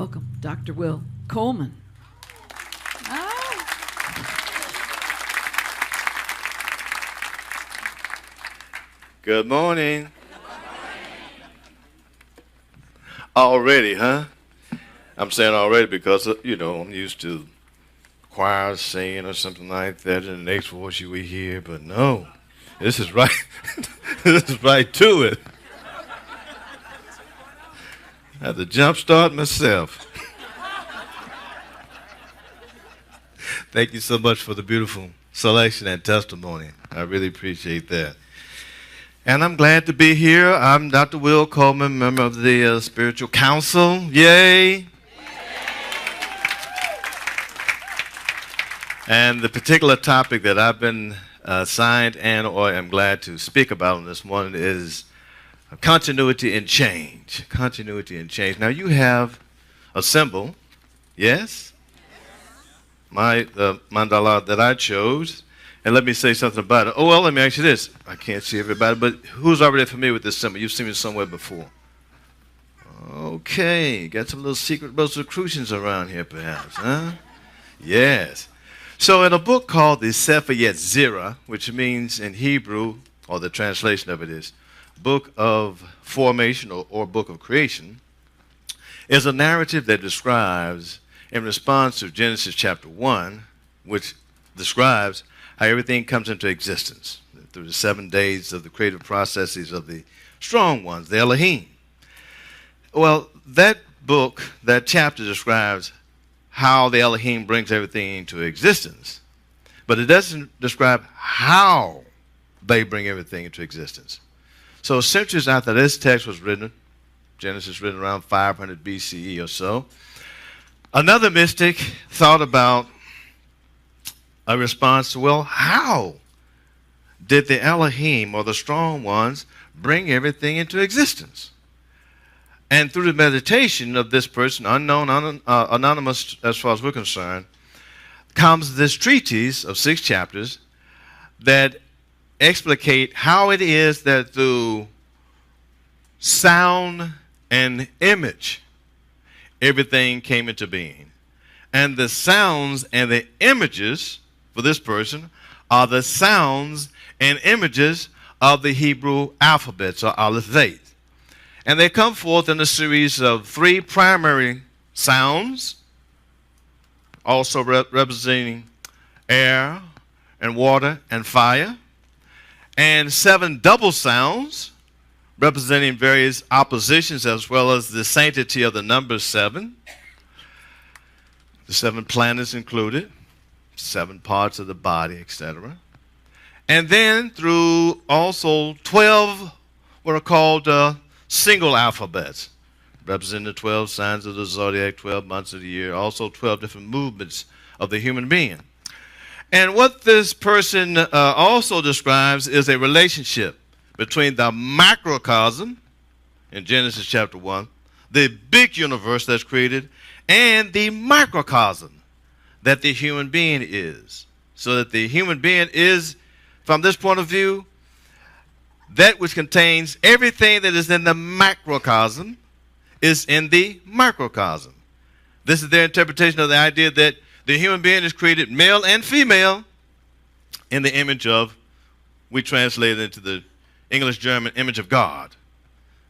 welcome Dr. Will Coleman. Good morning. Already, huh? I'm saying already because, I'm used to choir singing or something like that, and the next voice you will hear, but no, this is right. This is right to it. I had to jump start myself. Thank you so much for the beautiful selection and testimony. I really appreciate that. And I'm glad to be here. I'm Dr. Will Coleman, member of the Spiritual Council. Yay! And the particular topic that I've been assigned or am glad to speak about this morning is continuity and change. Continuity and change. Now you have a symbol, yes? My mandala that I chose. And let me say something about it. Oh, well, let me ask you this. I can't see everybody, but who's already familiar with this symbol? You've seen it somewhere before. Okay, got some little secret Rosicrucians around here, perhaps, huh? Yes. So in a book called the Sefer Yetzirah, which means in Hebrew, or the translation of it is, Book of Formation or Book of Creation, is a narrative that describes, in response to Genesis chapter 1, which describes how everything comes into existence through the 7 days of the creative processes of the strong ones, the Elohim. Well, that book, that chapter describes how the Elohim brings everything into existence, but it doesn't describe how they bring everything into existence. So centuries after this text was written, Genesis written around 500 BCE or so, another mystic thought about a response to, well, how did the Elohim, or the strong ones, bring everything into existence? And through the meditation of this person, unknown, anonymous as far as we're concerned, comes this treatise of 6 chapters that explicate how it is that through sound and image, everything came into being. And the sounds and the images for this person are the sounds and images of the Hebrew alphabets, or Aleph Veit. And they come forth in a series of 3 primary sounds, also representing air and water and fire, and 7 double sounds representing various oppositions as well as the sanctity of the number 7. The 7 planets included, 7 parts of the body, etc. And then through also 12 what are called single alphabets, representing the 12 signs of the zodiac, 12 months of the year, also 12 different movements of the human being. And what this person also describes is a relationship between the macrocosm in Genesis chapter 1, the big universe that's created, and the microcosm that the human being is. So that the human being is, from this point of view, that which contains everything that is in the macrocosm is in the microcosm. This is their interpretation of the idea that the human being is created male and female in the image of, we translate it into the English-German image of God.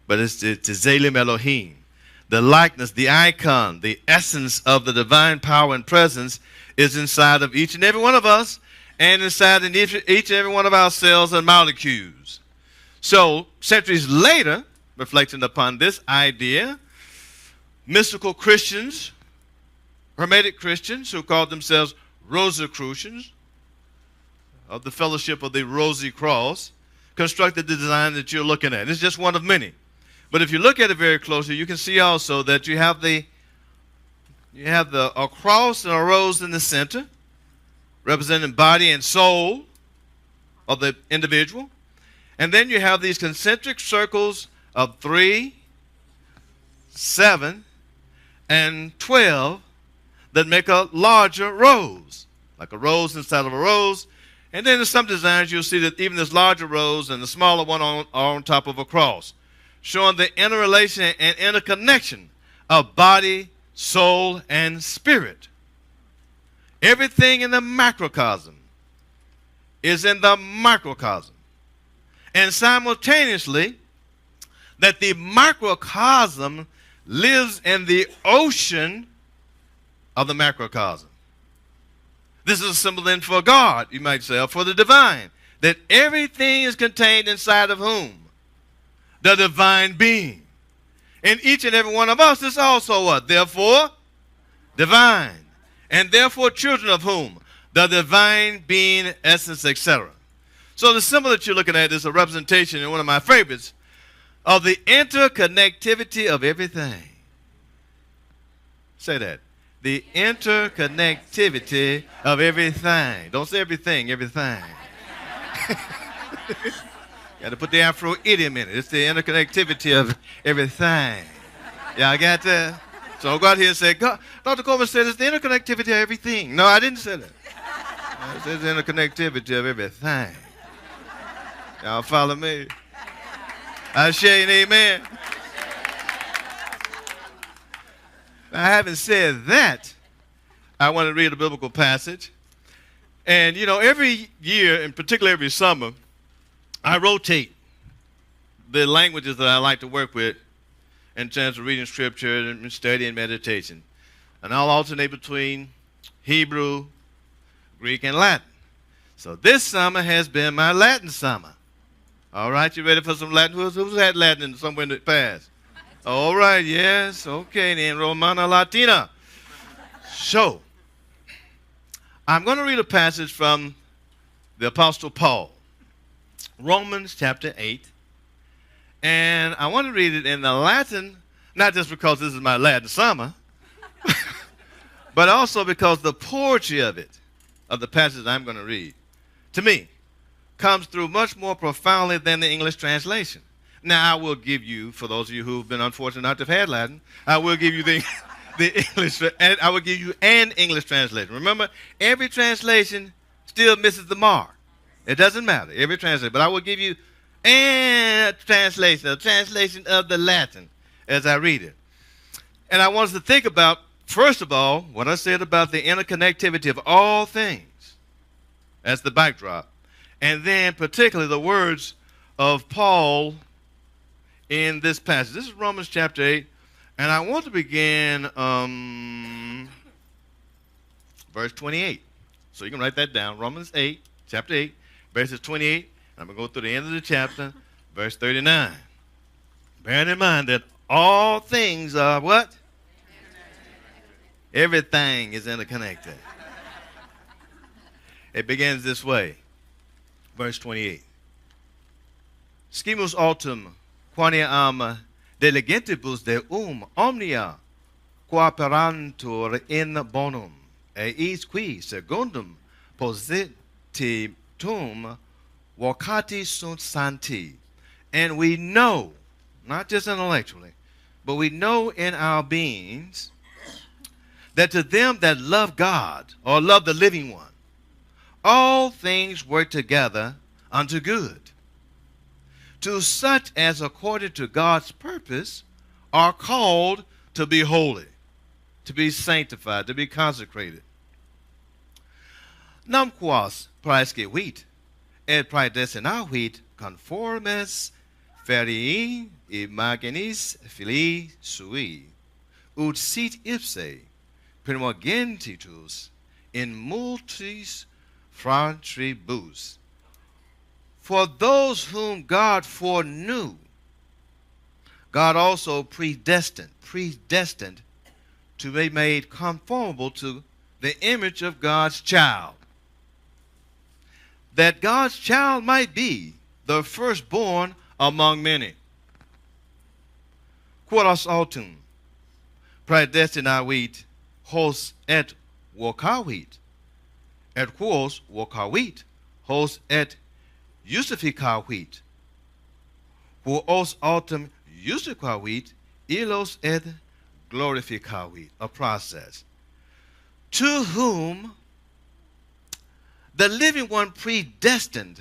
But it's Tzelim Elohim. The likeness, the icon, the essence of the divine power and presence is inside of each and every one of us, and inside in each and every one of our cells and molecules. So, centuries later, reflecting upon this idea, mystical Christians, Hermetic Christians who called themselves Rosicrucians, of the Fellowship of the Rosy Cross, constructed the design that you're looking at. It's just one of many. But if you look at it very closely, you can see also that you have a cross and a rose in the center, representing body and soul of the individual. And then you have these concentric circles of 3, 7, and 12 that make a larger rose, like a rose inside of a rose. And then in some designs, you'll see that even this larger rose and the smaller one are on top of a cross, showing the interrelation and interconnection of body, soul, and spirit. Everything in the macrocosm is in the microcosm. And simultaneously, that the microcosm lives in the ocean of the macrocosm. This is a symbol then for God, you might say, or for the divine, that everything is contained inside of whom? The divine being. And each and every one of us is also what? Therefore, divine. And therefore children of whom? The divine being, essence, etc. So the symbol that you're looking at is a representation, and one of my favorites, of the interconnectivity of everything. Say that. The interconnectivity of everything. Don't say everything, everything. Got to put the Afro idiom in it. It's the interconnectivity of everything. Yeah, I got that. So I'll go out here and say, God, Dr. Coleman said it's the interconnectivity of everything. No, I didn't say that. I said it's the interconnectivity of everything. Y'all follow me? I say an amen. Now, having said that, I want to read a biblical passage. And, you know, every year, and particularly every summer, I rotate the languages that I like to work with in terms of reading scripture and study and meditation. And I'll alternate between Hebrew, Greek, and Latin. So this summer has been my Latin summer. All right, you ready for some Latin? Who's had Latin somewhere in the past? All right, yes, okay, then Romana Latina. So, I'm going to read a passage from the Apostle Paul, Romans chapter 8. And I want to read it in the Latin, not just because this is my Latin summer, but also because the poetry of it, of the passage I'm going to read, to me, comes through much more profoundly than the English translation. Now, I will give you, for those of you who've been unfortunate not to have had Latin, I will give you the English, and I will give you an English translation. Remember, every translation still misses the mark. It doesn't matter, every translation. But I will give you a translation of the Latin as I read it. And I want us to think about, first of all, what I said about the interconnectivity of all things as the backdrop. And then particularly the words of Paul in this passage. This is Romans chapter 8. And I want to begin verse 28. So you can write that down. Romans 8, chapter 8, verses 28. I'm going to go through the end of the chapter, verse 39. Bearing in mind that all things are what? Everything is interconnected. It begins this way. Verse 28. Scimus autem quaniam diligentibus deum omnia cooperantur in bonum, eis qui secundum posititum vocati sunt sancti. And we know, not just intellectually, but we know in our beings that to them that love God, or love the living one, all things work together unto good, to such as according to God's purpose are called to be holy, to be sanctified, to be consecrated. Nam quas praescevit et praedestinavit conformes ferii imaginis filii sui, ut sit ipse primogenitus in multis fratribus. For those whom God foreknew, God also predestined to be made conformable to the image of God's child, that God's child might be the firstborn among many. Quoras autem praedestinavit hos et vocavit, et quos vocavit hos et justificavit, quos autem justificavit illos et glorificavit. A process. To whom the living one predestined,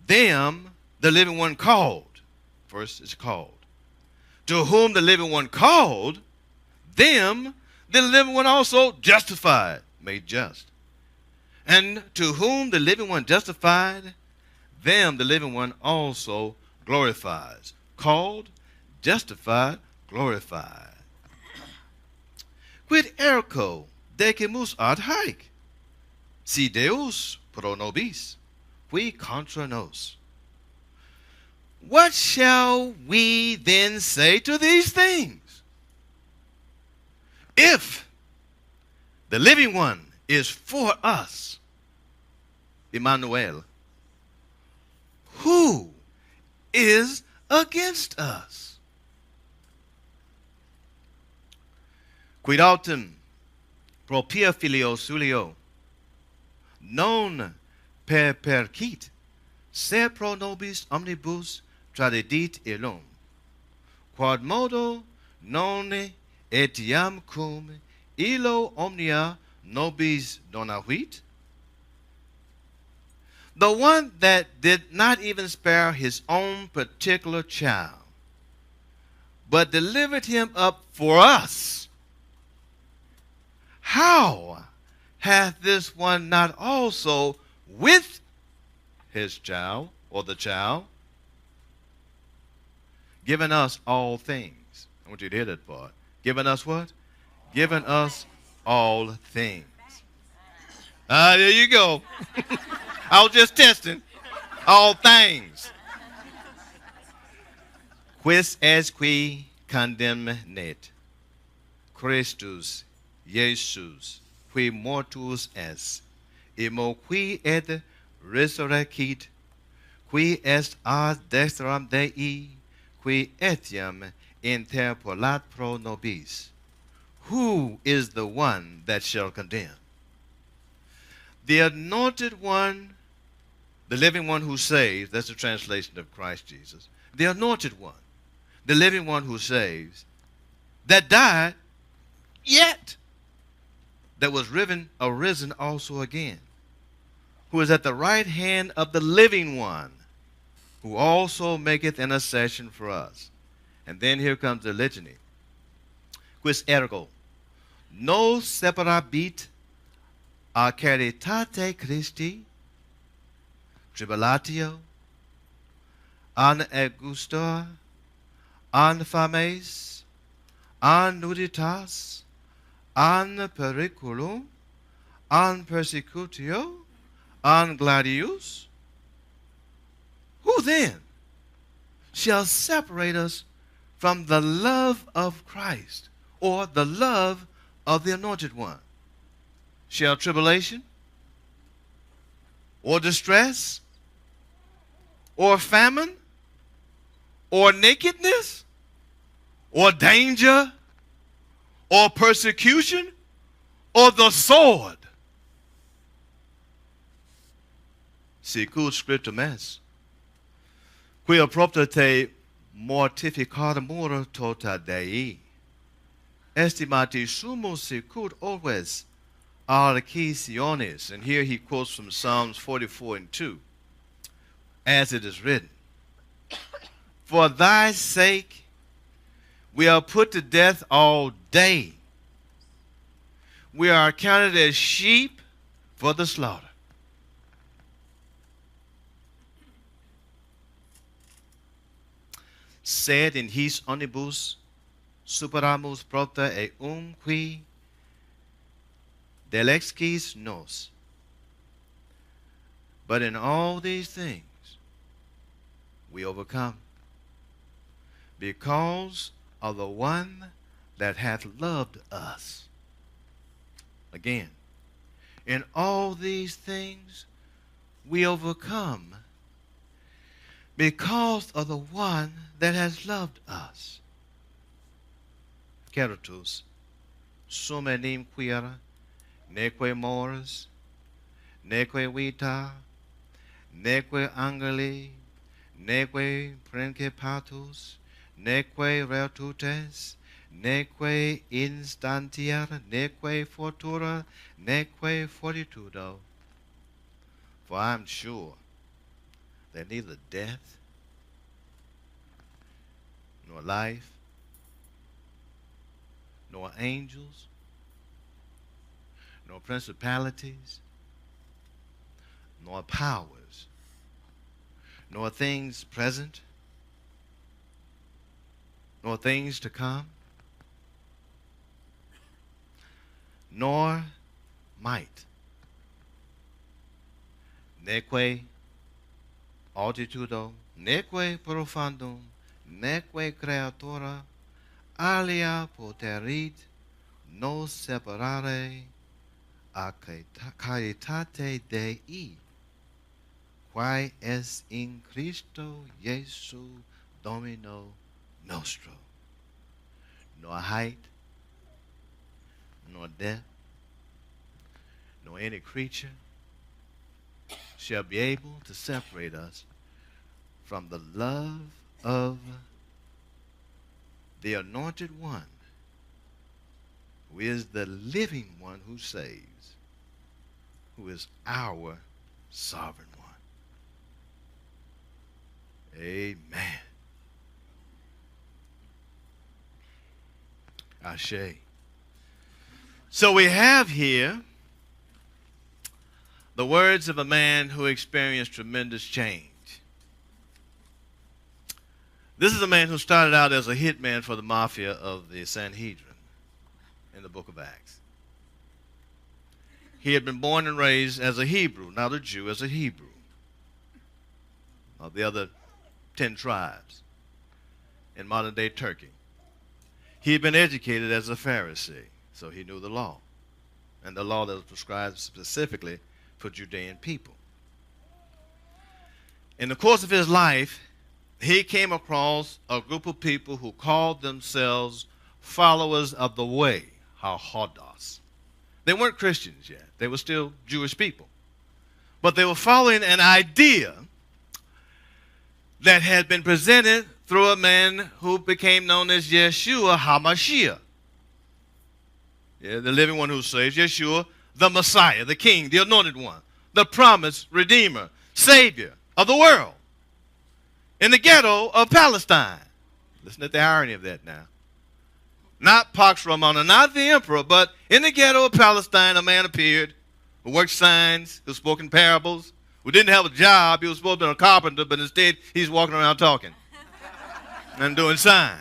them the living one called. First it's called. To whom the living one called, them the living one also justified, made just. And to whom the living one justified, them the living one also glorifies. Called, justified, glorified. Quid ergo decimus ad haec, si Deus pro nobis, qui contra nos. What shall we then say to these things? If the living one is for us, Emmanuel, who is against us? Quid autem propria filio sulio non percit, se pro nobis omnibus tradidit illum, quod modo non etiam cum illo omnia nobis donavit? The one that did not even spare his own particular child, but delivered him up for us, how hath this one not also with his child, or the child, given us all things? I want you to hear that part. Given us what? Given us all things. There you go. I was just testing. All things. Quis est qui condemnat? Christus Jesus, qui mortus est, immo qui et resurrecit, qui est ad dexteram Dei, qui etiam interpolat pro nobis. Who is the one that shall condemn? The anointed one, the living one who saves, that's the translation of Christ Jesus. The anointed one, the living one who saves, that died, yet that was arisen also again, who is at the right hand of the living one, who also maketh intercession for us. And then here comes the litany. Quis ergo nos separabit a caritate Christi, tribulatio, an angustia, an fames, an nuditas, an periculum, an persecutio, an gladius? Who then shall separate us from the love of Christ, or the love of the anointed one? Shall tribulation, or distress, or famine, or nakedness, or danger, or persecution, or the sword? Sicut scriptum est, quia propter te mortificadamur tota Dei, estimati sumus sicut always arcisiones. And here he quotes from Psalms 44:2, as it is written, for thy sake we are put to death all day. We are counted as sheep for the slaughter. Sed in his omnibus superamus propter qui delexquis nos. But in all these things we overcome because of the one that hath loved us. Again, in all these things we overcome because of the one that has loved us. Caritus, sum enim quia, neque mors, neque vita, neque angeli, neque principatus, neque virtutes, neque instantia, neque fortura, neque fortitudo. For I am sure that neither death, nor life, nor angels, nor principalities, nor powers, nor things present, nor things to come, nor might, neque altitudo, neque profundum, neque creatura, alia poterit nos separare a caritate Dei, quae es in Christo Iesu Domino nostro. Nor height, nor depth, nor any creature shall be able to separate us from the love of the Anointed One, who is the living one who saves, who is our sovereign one. Amen. Ashe. So we have here the words of a man who experienced tremendous change. This is a man who started out as a hitman for the mafia of the Sanhedrin in the book of Acts. He had been born and raised as a Hebrew, not a Jew, as a Hebrew of the other 10 tribes in modern-day Turkey. He had been educated as a Pharisee, so he knew the law, and the law that was prescribed specifically for Judean people. In the course of his life, he came across a group of people who called themselves followers of the way, ha-hodos. They weren't Christians yet. They were still Jewish people. But they were following an idea that had been presented through a man who became known as Yeshua HaMashiach. Yeah, the living one who saves, Yeshua, the Messiah, the King, the Anointed One, the promised Redeemer, Savior of the world, in the ghetto of Palestine. Listen to the irony of that now. Not Pax Romana, not the emperor, but in the ghetto of Palestine, a man appeared who worked signs, who spoke in parables, who didn't have a job. He was supposed to be a carpenter, but instead he's walking around talking and doing signs.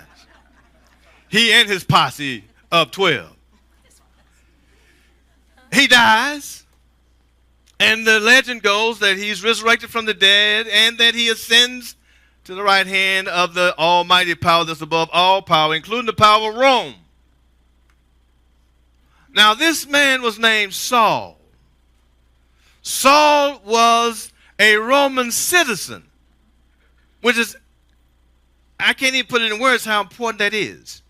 He and his posse of 12. He dies, and the legend goes that he's resurrected from the dead and that he ascends to the right hand of the almighty power that's above all power, including the power of Rome. Now, this man was named Saul. Saul was a Roman citizen, which is, I can't even put it in words how important that is.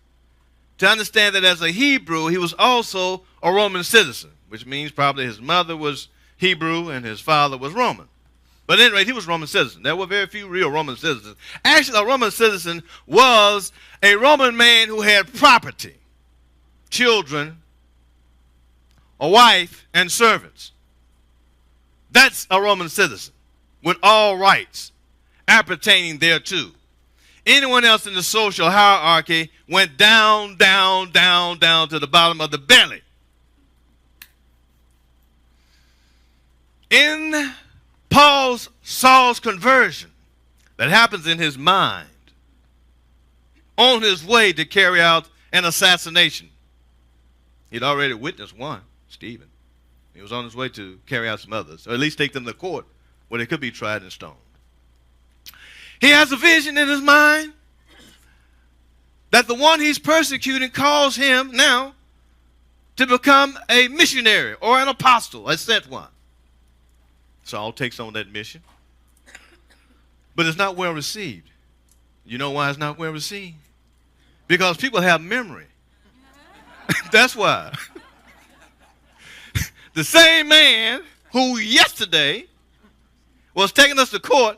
To understand that as a Hebrew, he was also a Roman citizen, which means probably his mother was Hebrew and his father was Roman. But at any rate, he was a Roman citizen. There were very few real Roman citizens. Actually, a Roman citizen was a Roman man who had property, children, a wife, and servants. That's a Roman citizen with all rights appertaining thereto. Anyone else in the social hierarchy went down, down, down, down to the bottom of the belly. In Saul's conversion that happens in his mind on his way to carry out an assassination. He'd already witnessed one, Stephen. He was on his way to carry out some others, or at least take them to court where they could be tried and stoned. He has a vision in his mind that the one he's persecuting calls him now to become a missionary or an apostle, a sent one. Saul takes on that mission, but it's not well received. You know why it's not well received? Because people have memory. That's why. The same man who yesterday was taking us to court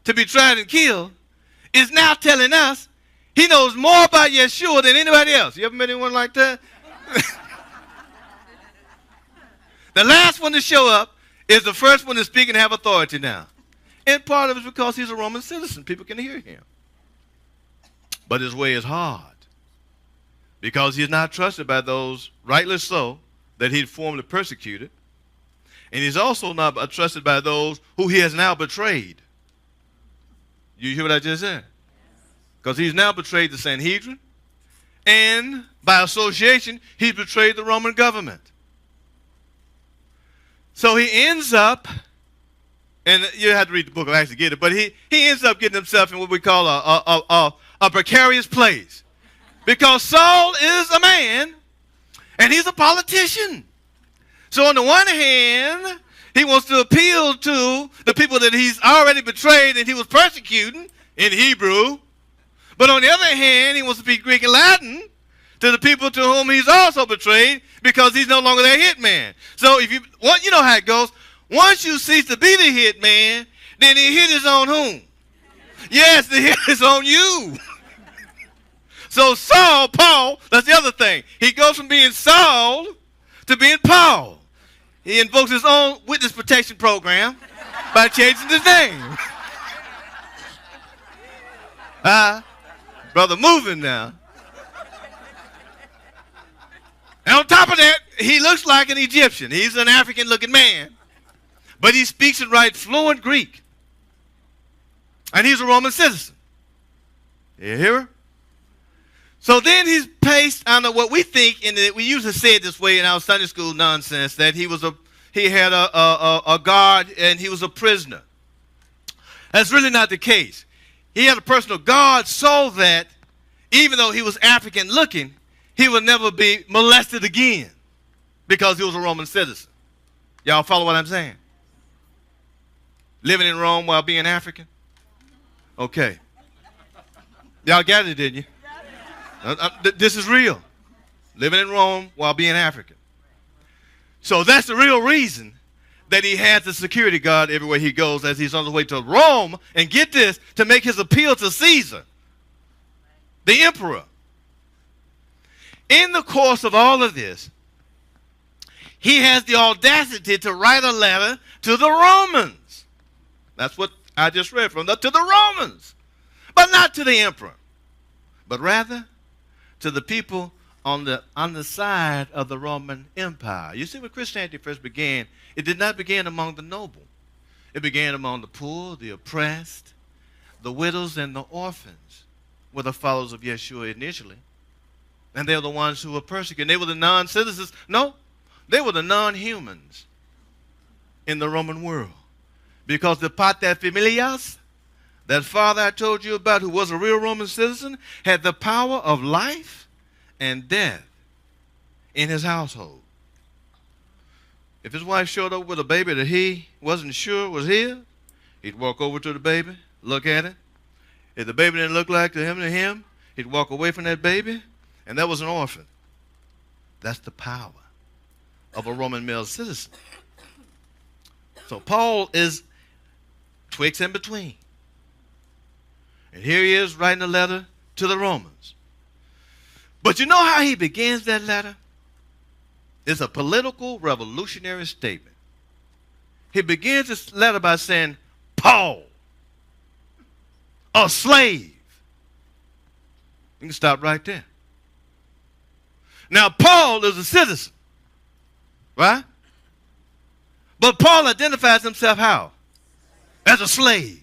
to be tried and killed is now telling us he knows more about Yeshua than anybody else. You ever met anyone like that? The last one to show up is the first one to speak and have authority now. And part of it is because he's a Roman citizen. People can hear him. But his way is hard. because he's not trusted by those, rightly so, that he'd formerly persecuted. And he's also not trusted by those who he has now betrayed. You hear what I just said? Because he's now betrayed the Sanhedrin, and by association, he's betrayed the Roman government. So he ends up, and you have to read the book of Acts to get it, but he ends up getting himself in what we call a precarious place. Because Saul is a man, and he's a politician. So on the one hand, he wants to appeal to the people that he's already betrayed and he was persecuting in Hebrew. But on the other hand, he wants to speak Greek and Latin to the people to whom he's also betrayed because he's no longer their hitman. So if you know how it goes. Once you cease to be the hitman, then the hit is on whom? Yes, the hit is on you. So Saul, Paul, that's the other thing. He goes from being Saul to being Paul. He invokes his own witness protection program by changing his name. Brother moving now. And on top of that, he looks like an Egyptian. He's an African-looking man. But he speaks and writes fluent Greek. And he's a Roman citizen. You hear her? So then he's placed under what we think, we usually say it this way in our Sunday school nonsense, that he had a guard and he was a prisoner. That's really not the case. He had a personal guard so that even though he was African looking, he would never be molested again because he was a Roman citizen. Y'all follow what I'm saying? Living in Rome while being African? Okay. Y'all got it, didn't you? This is real. Living in Rome while being African. So that's the real reason that he has the security guard everywhere he goes as he's on his way to Rome, and get this, to make his appeal to Caesar, the emperor. In the course of all of this, he has the audacity to write a letter to the Romans. That's what I just read from, to the Romans. But not to the emperor, but rather to the people on the side of the Roman Empire. You see, when Christianity first began, it did not begin among the noble. It began among the poor, the oppressed, the widows, and the orphans were the followers of Yeshua initially. And they were the ones who were persecuted. They were the non-citizens. No, they were the non-humans in the Roman world. Because the pater familias, that father I told you about who was a real Roman citizen, had the power of life and death in his household. If his wife showed up with a baby that he wasn't sure was his, he'd walk over to the baby, look at it. If the baby didn't look like him, he'd walk away from that baby, and that was an orphan. That's the power of a Roman male citizen. So Paul is twixt and between. And here he is writing a letter to the Romans. But you know how he begins that letter? It's a political revolutionary statement. He begins his letter by saying, Paul, a slave. You can stop right there. Now, Paul is a citizen, right? But Paul identifies himself how? As a slave.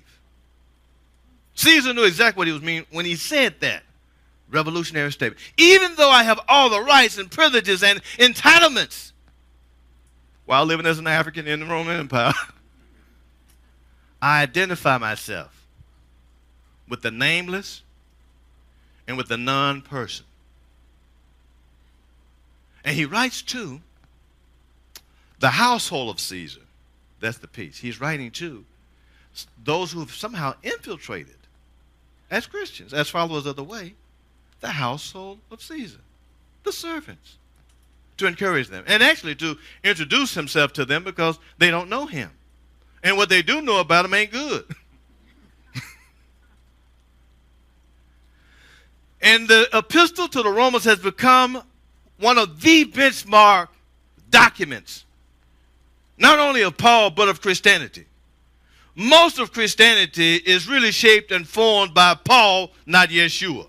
Caesar knew exactly what he was meaning when he said that revolutionary statement. Even though I have all the rights and privileges and entitlements while living as an African in the Roman Empire, I identify myself with the nameless and with the non-person. And he writes to the household of Caesar. That's the piece. He's writing to those who have somehow infiltrated, as Christians, as followers of the way, the household of Caesar, the servants, to encourage them. And actually to introduce himself to them because they don't know him. And what they do know about him ain't good. And the epistle to the Romans has become one of the benchmark documents, not only of Paul, but of Christianity. Most of Christianity is really shaped and formed by Paul, not Yeshua.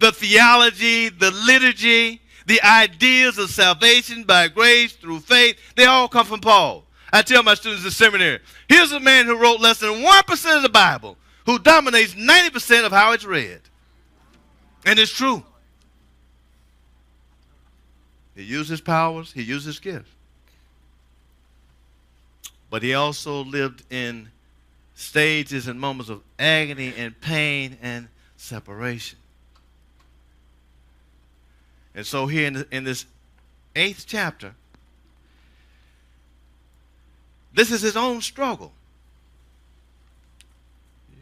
the theology, the liturgy, the ideas of salvation by grace through faith, they all come from Paul. I tell my students in seminary, here's a man who wrote less than 1% of the Bible, who dominates 90% of how it's read. And it's true. He used his powers, he used his gifts. But he also lived in stages and moments of agony and pain and separation. And so here in this 8th chapter, this is his own struggle.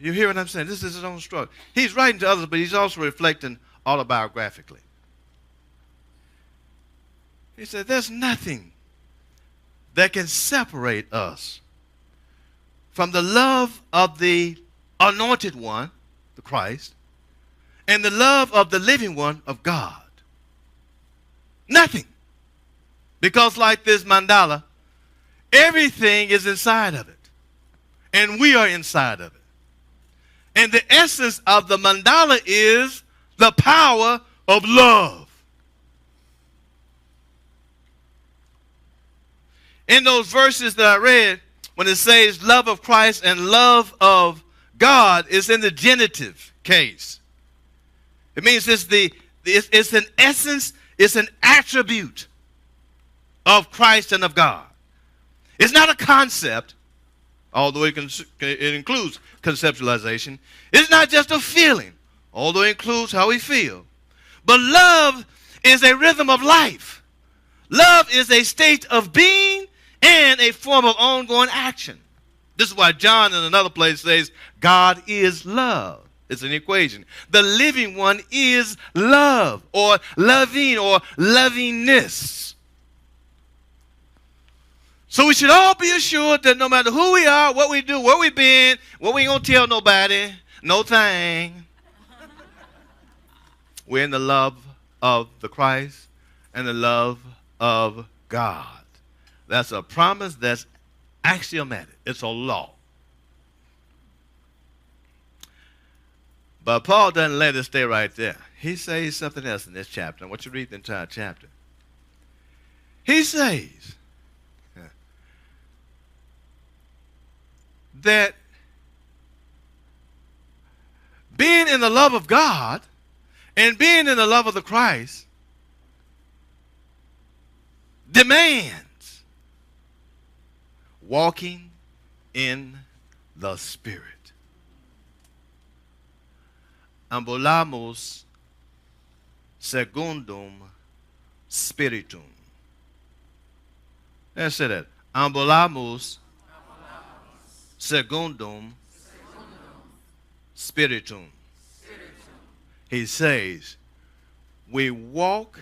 You hear what I'm saying? This is his own struggle. He's writing to others, but he's also reflecting autobiographically. He said, there's nothing that can separate us from the love of the anointed one, the Christ, and the love of the living one of God. Nothing. Because like this mandala, everything is inside of it. And we are inside of it. And the essence of the mandala is the power of love. In those verses that I read, when it says love of Christ and love of God, is in the genitive case. It means it's an essence, it's an attribute of Christ and of God. It's not a concept, although it includes conceptualization. It's not just a feeling, although it includes how we feel. But love is a rhythm of life. Love is a state of being and a form of ongoing action. This is why John in another place says, God is love. It's an equation. The living one is love, or loving, or lovingness. So we should all be assured that no matter who we are, what we do, where we've been, what we ain't going to tell nobody, no thing. We're in the love of the Christ and the love of God. That's a promise that's axiomatic. It's a law. But Paul doesn't let it stay right there. He says something else in this chapter. I want you to read the entire chapter. He says that being in the love of God and being in the love of the Christ demands walking in the Spirit. Ambulamos secundum spiritum. Let's say that. Ambulamos secundum spiritum. He says, we walk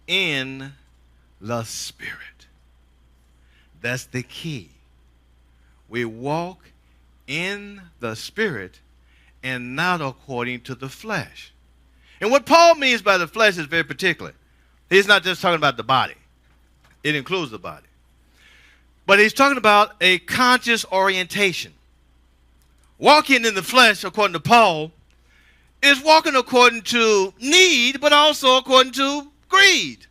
in the Spirit. That's the key. We walk in the Spirit and not according to the flesh. And what Paul means by the flesh is very particular. He's not just talking about the body. It includes the body. But he's talking about a conscious orientation. Walking in the flesh, according to Paul, is walking according to need, but also according to greed.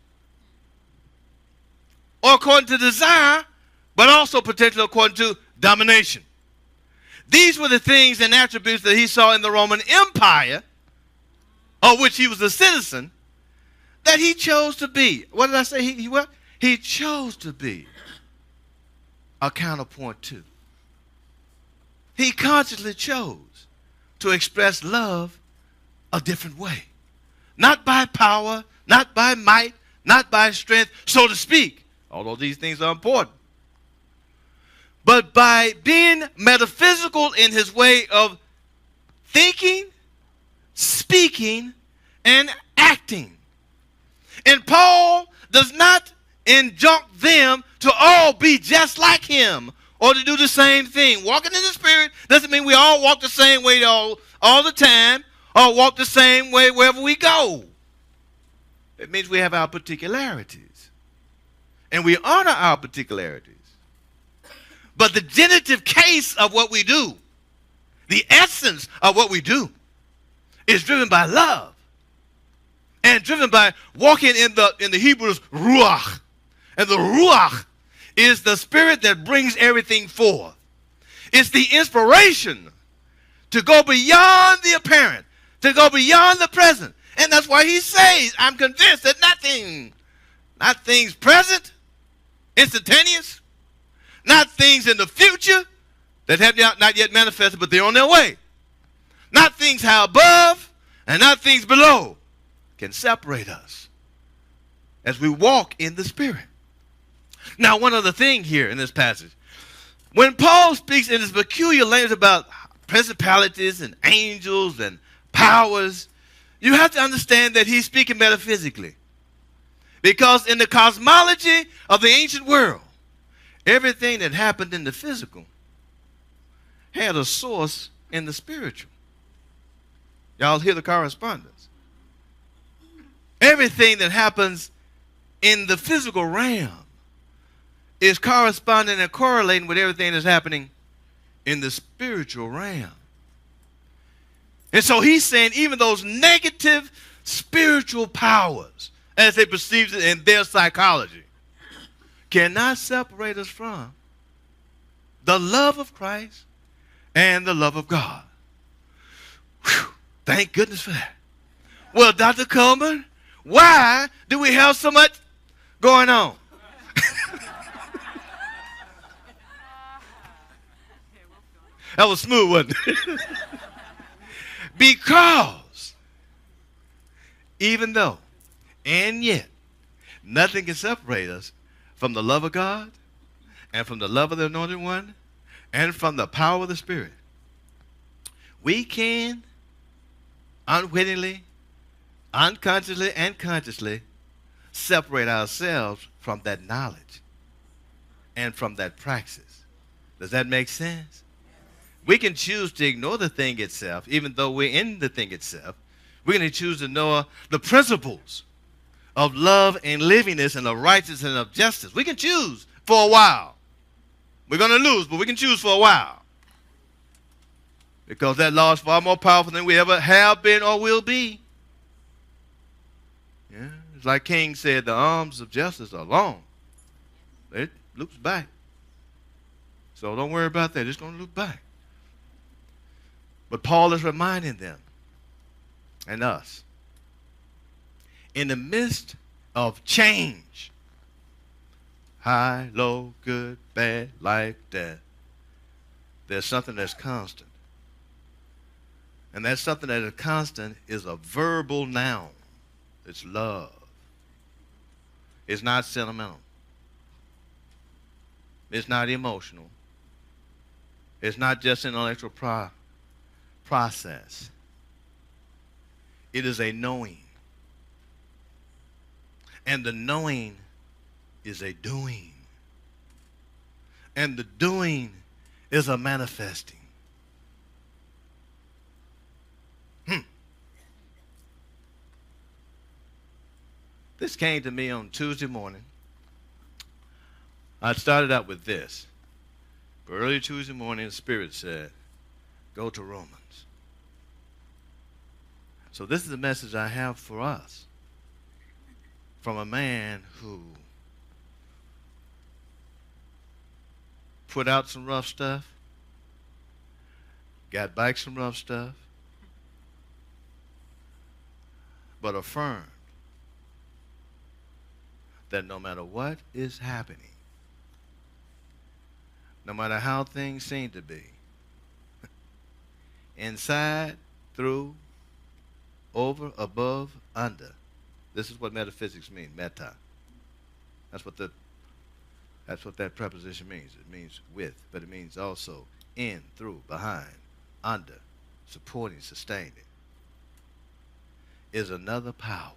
Or according to desire, but also potentially according to domination. These were the things and attributes that he saw in the Roman Empire, of which he was a citizen, that he chose to be. What did I say? He chose to be a counterpoint to. He consciously chose to express love a different way. Not by power, not by might, not by strength, so to speak, although these things are important. But by being metaphysical in his way of thinking, speaking, and acting. And Paul does not injunct them to all be just like him or to do the same thing. Walking in the Spirit doesn't mean we all walk the same way all the time or walk the same way wherever we go. It means we have our particularities. And we honor our particularities. But the genitive case of what we do, the essence of what we do, is driven by love. and driven by walking in the Hebrews ruach. And the ruach is the spirit that brings everything forth. It's the inspiration to go beyond the apparent, to go beyond the present. And that's why he says, I'm convinced that not things present, instantaneous, not things in the future that have not yet manifested, but they're on their way. Not things high above and not things below can separate us as we walk in the Spirit. Now, one other thing here in this passage. When Paul speaks in his peculiar language about principalities and angels and powers, you have to understand that he's speaking metaphysically. Because in the cosmology of the ancient world, everything that happened in the physical had a source in the spiritual. Y'all hear the correspondence? Everything that happens in the physical realm is corresponding and correlating with everything that's happening in the spiritual realm. And so he's saying even those negative spiritual powers, as they perceive it in their psychology, cannot separate us from the love of Christ and the love of God. Whew, thank goodness for that. Well, Dr. Coleman, why do we have so much going on? That was smooth, wasn't it? Because even though and yet nothing can separate us from the love of God and from the love of the Anointed One and from the power of the Spirit, we can unwittingly, unconsciously, and consciously separate ourselves from that knowledge and from that praxis. Does that make sense? We can choose to ignore the thing itself, even though we're in the thing itself. We're going to choose to ignore the principles of love and livingness and of righteousness and of justice. We can choose for a while. We're going to lose, but we can choose for a while. Because that law is far more powerful than we ever have been or will be. Yeah, it's like King said, the arms of justice are long. It loops back. So don't worry about that. It's going to loop back. But Paul is reminding them and us, in the midst of change, high, low, good, bad, life, death, there's something that's constant. And that something that is constant is a verbal noun. It's love. It's not sentimental. It's not emotional. It's not just intellectual process. It is a knowing. And the knowing is a doing. And the doing is a manifesting. This came to me on Tuesday morning. I started out with this. But early Tuesday morning, the Spirit said, go to Romans. So this is the message I have for us from a man who put out some rough stuff, got back some rough stuff, but affirmed that no matter what is happening, no matter how things seem to be, inside, through, over, above, under. This is what metaphysics means, meta. That's what that preposition means. It means with, but it means also in, through, behind, under, supporting, sustaining. Is another power.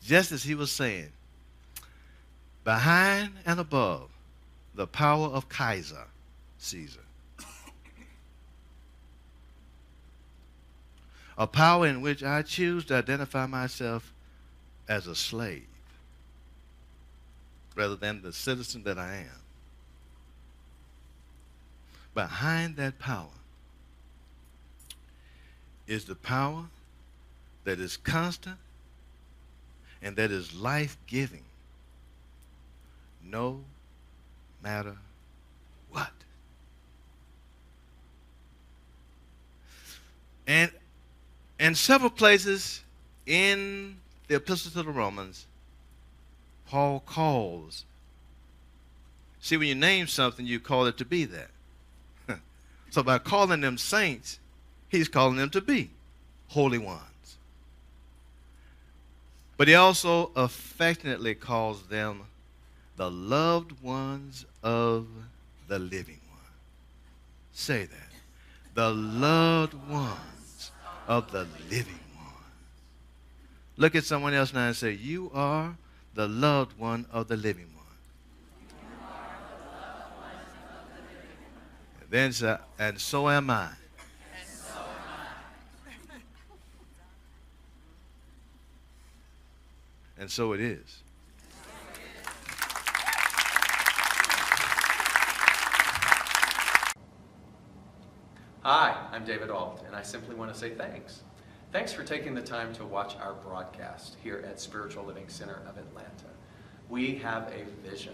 Just as he was saying, behind and above the power of Caesar. A power in which I choose to identify myself as a slave rather than the citizen that I am. Behind that power is the power that is constant, and that is life-giving, no matter what. And in several places in the Epistle to the Romans, Paul calls. See, when you name something, you call it to be that. So by calling them saints, he's calling them to be holy ones. But he also affectionately calls them the loved ones of the living one. Say that. The loved ones of the living one. Look at someone else now and say, you are the loved one of the living one. And then say, and so am I. And so it is. Hi, I'm David Alt, and I simply want to say thanks. Thanks for taking the time to watch our broadcast here at Spiritual Living Center of Atlanta. We have a vision,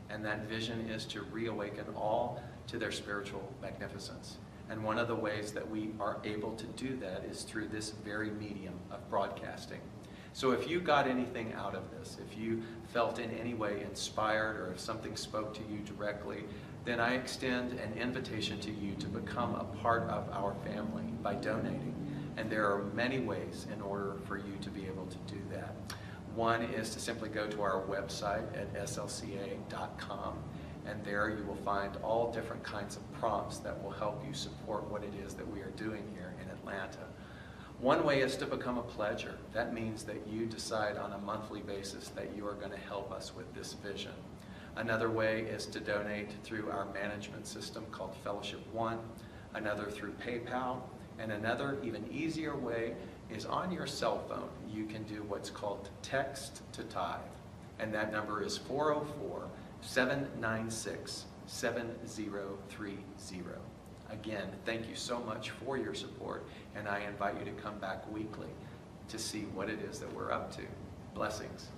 and that vision is to reawaken all to their spiritual magnificence. And one of the ways that we are able to do that is through this very medium of broadcasting. So if you got anything out of this, if you felt in any way inspired, or if something spoke to you directly, then I extend an invitation to you to become a part of our family by donating. And there are many ways in order for you to be able to do that. One is to simply go to our website at slca.com, and there you will find all different kinds of prompts that will help you support what it is that we are doing here in Atlanta. One way is to become a pledger. That means that you decide on a monthly basis that you are going to help us with this vision. Another way is to donate through our management system called Fellowship One, another through PayPal, and another even easier way is on your cell phone. You can do what's called text to tithe, and that number is 404-796-7030. Again, thank you so much for your support, and I invite you to come back weekly to see what it is that we're up to. Blessings.